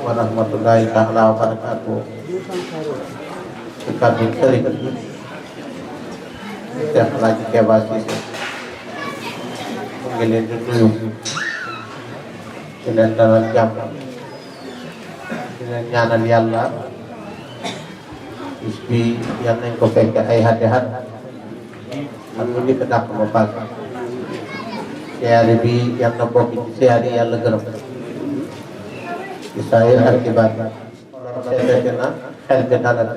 wa rahmatullahi taala wa barakatuh. ci kàddu sëriñ bi Cheikh Alaaji Keba Cissé mu ngi leen di nuyu di leen dalal jàmm di leen ñaanal yàlla bis bi yal nañ ko fekk ay xati xat ak mu njëkk dàq ma paas siyaare bi yal na bokk ci siyaare yàlla gërëm ci saayir ak ci baat seetete na xel bi dalate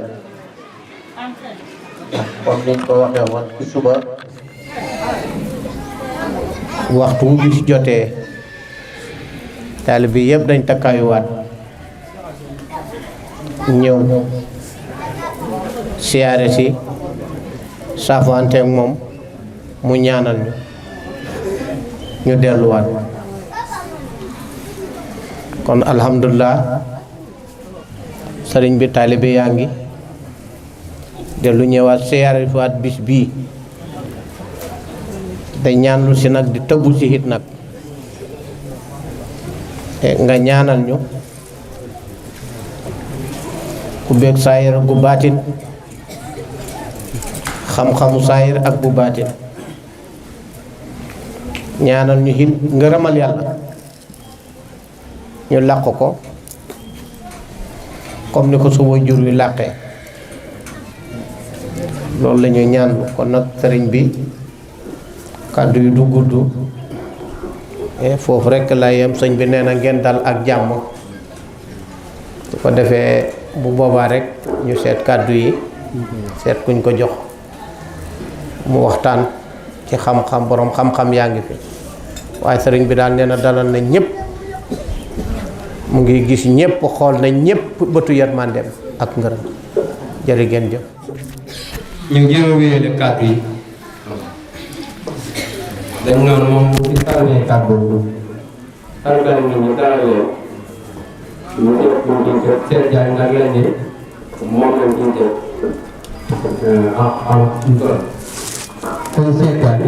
comme niñ ko waxee woon ci suba waxtu wu bis jotee taalibe bi yëpp dañ takkaayuwaat ñëw siyaare si saafuwante ak moom mu ñaanal ñu delluwaat kon alhamdulilah sëriñ bi taalibe yaa ngi dellu ñëwaat siyaare fi waat bis bii te ñaanlu si nag di tëbbu si it nag nga ñaanal ñu ku beeg saayir ak bu baatin xam-xamu saayir ak bu baatin ñaanal ñu it ngërëmal yàlla ñu làq ko comme ni ko suma jur wi làqee loolu la ñuy ñaan kon nag sëriñ bi kàddu yu du gudd foofu rekk la yem sëñ bi nee na ngeen dal ak jàmm su ko defee bu boobaa rek ñu seet kàddu yi seet kuñ ko jox mu waxtaan ci xam-xam boroom xam-xam yaa ngi fi waaye sëriñ bi daal nee na dalal na ñépp mu ngi gis ñépp xool na ñépp bëtu yërmandeem ak ngërëm jërë ngeen jëf ñu ngi jéem a wéyale kàddu yi dañ noonu moom ci tànnee kàddu tàngal nit ñi dalalee ñu def ñu dinte seet jaay nag leen ni moom lañ dinte kon seet jaay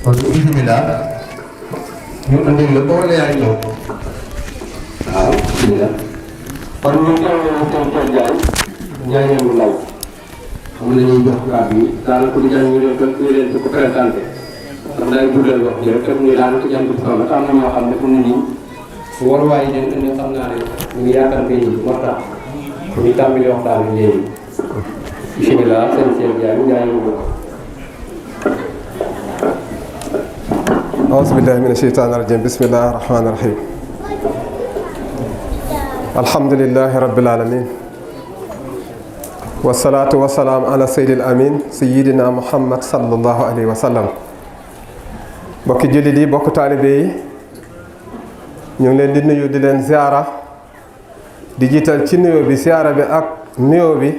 kon bismillah ñu andil la boole yaa ñëw waaw bismillah kon ñu teewee seet jaay ñaanee mu law xam la ñuy jox kàddu yi daanaka di jàng ñu leen ko présenté ndax day guddal wax ji rek te ñu daanaka jàng bi solo am na ñoo xam ne fu mu nii waruwaay yi leen indi xam naa ne ñu ngi yaakaar mbéy mi moo tax ñu tàmbali waxtaan bi léegi bismillah sëñ Cheikh Diagne Ndiaye mu أعوذ بالله من الشيطان الرجيم بسم الله الرحمن الرحيم الحمد لله رب العالمين والصلاة والسلام على سيد الأمين سيدنا محمد صلى الله عليه وسلم bokki jullit yi bokk taalibe yi ñu ngi leen di nuyu di leen ziara di jiital ci nuyoo bi ziara bi ak nuyoo bi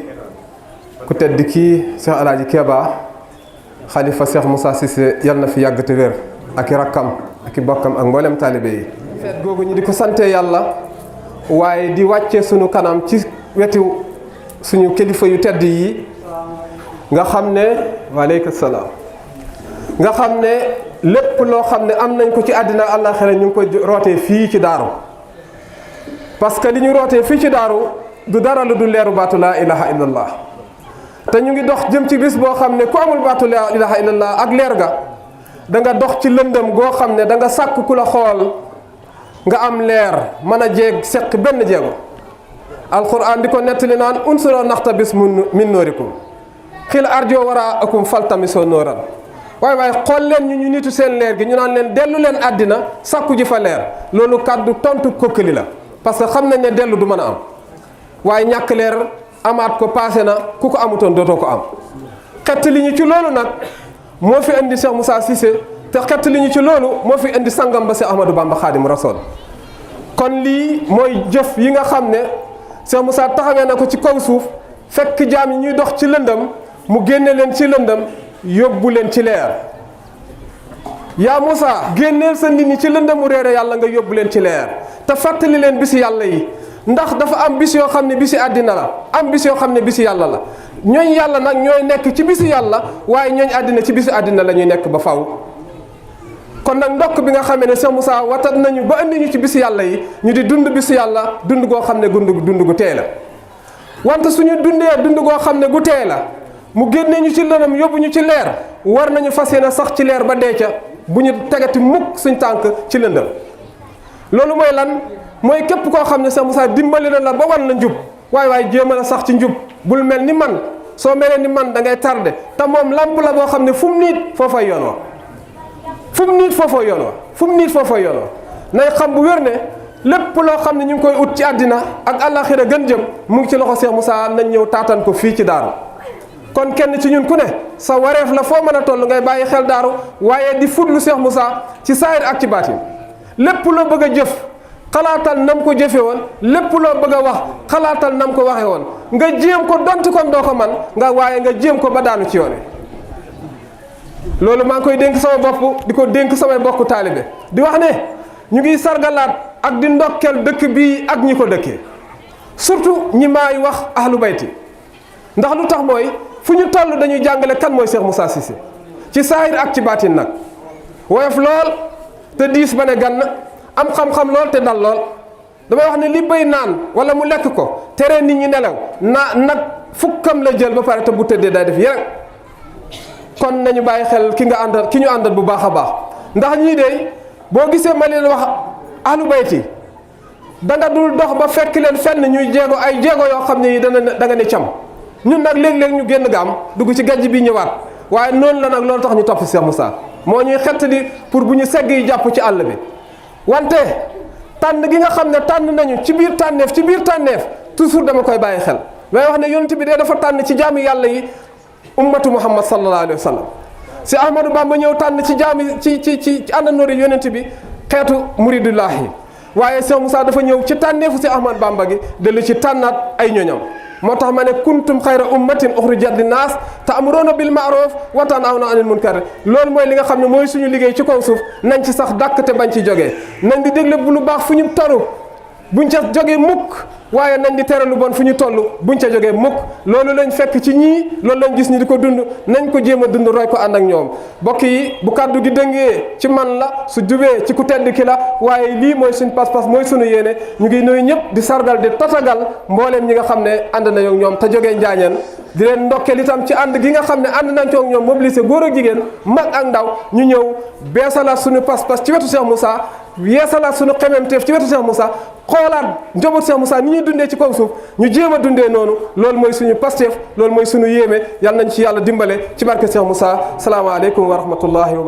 ku tedd kii Cheikh Alaaji Keba xalifa Cheikh Moussa Cissé yal na fi yàgg te wér ak i rakkam ak i bokkam ak mboolem taalibe yi feet googu ñu di ko sante yàlla waaye di wàcce sunu kanam ci wetu suñu kilifa yu tedd yi nga xam ne waaleykum salaam nga xam ne lépp loo xam ne am nañ ko ci àddina ak àllaaxira ñu ngi koy rootee fii ci daaru parce que li ñu rootee fii ci daaru du dara lu du leeru baatu laa ilaha illallah te ñu ngi dox jëm ci bis boo xam ne ku amul baatu laa ilaha illallah ak leer ga da nga dox ci lëndëm goo xam ne da nga sàkk ku la xool nga am leer mën a jeeg seq benn jeego alquran di ko nettali naan unsuroo naxtabis min noorikum xil arjo wara akum faltamisoo nooran waaye xool leen ñu nitu seen leer gi ñu naan leen dellu leen àddina sàkku ji fa leer loolu kàddu tontu kokkali la parce que xam nañ ne dellu du mën a am waaye ñàkk leer amaat ko passé na ku ko amutoon dootoo ko am xett li ñu ci loolu nag moo fi indi Cheikh Moussa Cissé te xett li ñu ci loolu moo fi indi sangam ba Cheikh Ahmadou Bamba Khadim Rasoul kon lii mooy jëf yi nga xam ne Cheikh Moussa taxawee na ko ci kaw suuf fekk jaam yi ñuy dox ci lëndëm mu génne leen ci lëndëm yóbbu leen ci leer yaa Moussa génneel sa nit ñi ci lëndëmu réere yàlla nga yóbbu leen ci leer te fàttali leen bisi yàlla yi ndax dafa am bis yoo xam ne bisi àddina la am bis yoo xam ne bisi yàlla la ñooñ yàlla nag ñooy nekk ci bisi yàlla waaye ñooñ àddina ci bisi àddina la ñuy nekk ba faw kon nag ndokk bi nga xamee ne Cheikh Moussa watat nañu ba andi ñu ci bisu yàlla yi ñu di dund bisu yàlla dund goo xam ne dund gu tee la wante suñu dundee dund goo xam ne gu tee la mu génnee ñu ci lëndëm yóbbu ñu ci leer war nañu fas yéene sax ci leer ba dee ca bu ñu tegati mukk suñ tànk ci lëndëm loolu mooy lan mooy képp koo xam ne Cheikh Moussa dimbali na la ba wan la njub waaye jéem a sax ci njub bul mel ni man soo melee ni man da ngay tardé te moom lamp la boo xam ne fu mu niit foofay yoon wa fu mu niit foofay yoon wa fu mu niit foofay yoon wa nay xam bu wér ne lépp loo xam ne ñu ngi koy ut ci àddina ak àllaaxira gën jëm mu ngi ci loxo Cheikh Moussa nañ ñëw taatan ko fii ci daaru kon kenn ci ñun ku ne sa wareef la foo mën a toll ngay bàyyi xel daaru waaye di fudlu Cheikh Moussa ci saayir ak ci baatin lépp loo bëgg a jëf xalaatal nam ko jëfe woon lépp loo bëgg a wax xalaatal nam ko waxe woon nga jéem ko donte kon doo ko man nga waaye nga jéem ko ba daanu ci yoon wi loolu maa ngi koy dénk sama bopp di ko dénk samay bokku taalibe di wax ne ñu ngi sargalaat ak di ndokkel dëkk bii ak ñi ko dëkkee surtout ñi maay wax ahlu bayti ndax lu tax mooy fu ñu toll dañuy jàngale kan mooy Cheikh Moussa Cissé ci saahir ak ci baatin nag woyof lool te diis ba ne gann am xam-xam lool te dal lool damay wax ne li bëy naan wala mu lekk ko tere nit ñi nelaw nag fukkam la jël ba pare te bu tëddee day def yeneen kon nañu bàyyi xel ki ñu àndal bu baax a baax ndax ñii de boo gisee ma leen wax ahlu bayti da nga dul dox ba fekk leen fenn ñuy jéego ay jéego yoo xam ne yi da nga ne cam ñun nag léeg-léeg ñu génn gaam dugg ci gajj bi ñëwaat waaye noonu la nag loolu tax ñu topp Cheikh Moussa moo ñuy xettali pour bu ñu segg yi jàpp ci àll bi wante tànn gi nga xam ne tànn nañu ci biir tànneef toujours dama koy bàyyi xel may wax ne yonent bi de dafa tànn ci jaami yàlla yi ummatu muhammad sallallahu alayhi wa sallam si Ahmadou Bamba ñëw tànn ci jaami ci àndandoori yonent bi xeetu muridullahi waaye Cheikh Moussa dafa ñëw ci tànneefu si Ahmadou Bamba gi dellu ci tànnaat ay ñoñam moo tax ma ne kuntum xayra ummatin uxrijat linnaas ta'muruna bil ma'ruf wa tanhawna anil munkar loolu mooy li nga xam ne mooy suñu liggéey ci kaw suuf nañ ci sax dàkk te bañ ci jógee nañ di dégle bu lu baax fu ñu taru buñ ca jógee mukk waaye nañ di tere lu bon fu ñu toll buñ ca jógee mukk loolu lañ fekk ci ñii loolu lañ gis ñi di ko dund nañ ko jéem a dund roy ko ànd ak ñoom bokk yi bu kàddu gi dëngee ci man la su jubee ci ku tedd ki la waaye lii mooy suñ pas-pas mooy suñu yéene ñu ngi nuyu ñëpp di sargal di tatagal mbooleem ñi nga xam ne ànd nañoo ak ñoom te jógee njaañeen di leen ndokkeel itam ci ànd gi nga xam ne ànd nañ ci ak ñoom mobilisé góor ak jigéen mag ak ndaw ñu ñëw beesalaat suñu pas-pas ci wetu Cheikh Moussa yeesalaat suñu xememteef ci wetu Cheikh Moussa xoolaat njaboot Cheikh Moussa ni ñuy dundee ci kaw suuf ñu jéem a dundee noonu loolu mooy suñu pasteef loolu mooy suñu yéeme yàlla nañ ci yàlla dimbale ci barke Cheikh Moussa salaamaaleykum wa rahmatullahi wa